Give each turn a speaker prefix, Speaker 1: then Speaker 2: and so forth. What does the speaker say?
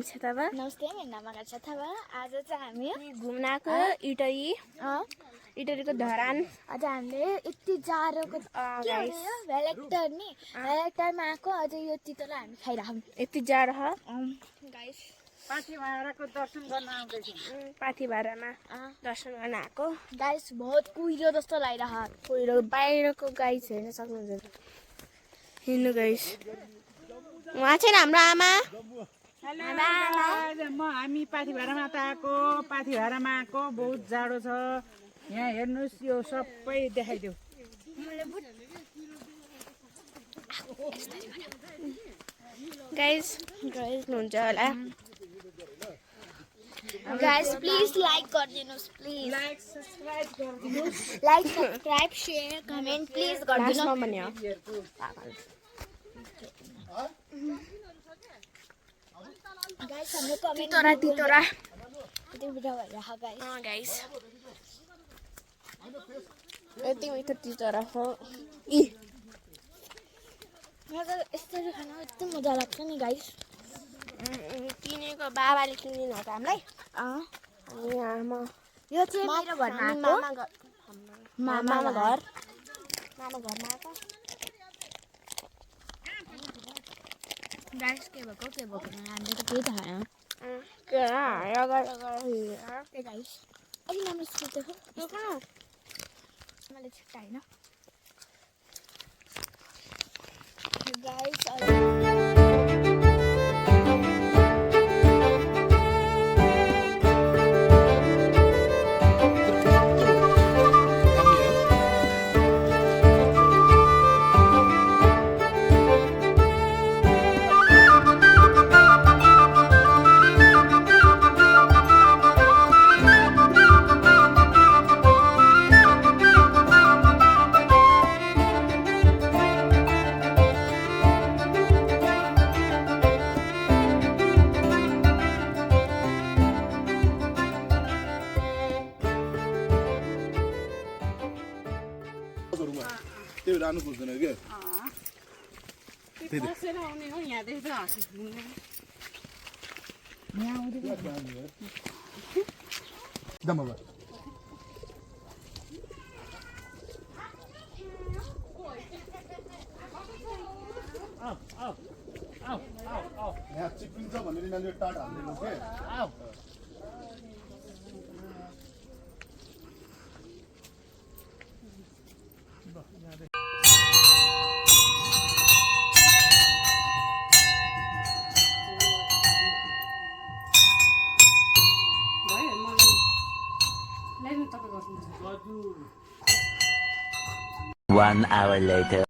Speaker 1: आकांक्षा थापा।
Speaker 2: नमस्ते, मेरो नाम आकांक्षा थापा। आज चाहिँ हामी
Speaker 1: घुम्न आएको इटरीको धरान।
Speaker 2: आज हामीले यति जाडोको भ्यालेक्टर नि भ्यालेक्टरमा आएको। अझै यो तितोलाई हामी खाइराखौँ।
Speaker 1: यति जाडो छ
Speaker 2: गाइस,
Speaker 3: पाथिभाडाको दर्शन गर्न आउँदैछौँ।
Speaker 1: पाथिभाडामा दर्शन गर्न आएको।
Speaker 2: गाइस बहुत कुहिरो जस्तो लागिरहेको।
Speaker 1: कुहिरो बाहिरको गाइस हेर्न सक्नुहुन्छ। हेर्नु गाइस, उहाँ चाहिँ हाम्रो आमा।
Speaker 3: हामी पाथिभाडामा त आएको, पाथिभाडामा आएको। बहुत जाडो छ यहाँ। हेर्नुहोस्, यो सबै देखाइदेऊ।
Speaker 1: गाइस हुन्छ होला।
Speaker 2: गाइस प्लिज लाइक गरिदिनुहोस्। प्लिज
Speaker 3: लाइक सब्सक्राइब गरिदिनुहोस्।
Speaker 2: Like subscribe share comment please गरिदिनुहोस्। गाइस हाम्रो कमेन्ट
Speaker 1: तितोरा
Speaker 2: यति बुढा भइरहेको गाइस।
Speaker 1: गाइस यति मिठो तितोरा हो।
Speaker 2: मलाई त यसरी खान यति मजा लाग्छ नि गाइस।
Speaker 1: किनेको बाबाले किनिदिनु भएको हामीलाई। अनि यहाँ
Speaker 2: यो चाहिँ मेरो घरमा आएको।
Speaker 1: मामा घरमा आएको।
Speaker 2: गाइस के भएको हामीले त केही थाहा छैन। गाइस अलि राम्रो सुतेको मैले छिट्टा होइन गाइस।
Speaker 4: त्यो रानु खोज्दैन के
Speaker 3: बसेर आउने हो यहाँदेखि त हाँसिस घुम्ने। यहाँ आउँदै
Speaker 4: दम बाबा यहाँ चिप्लिन्छ भनेर यिनीहरूले टाढा हाल्दैन के।
Speaker 5: One hour later.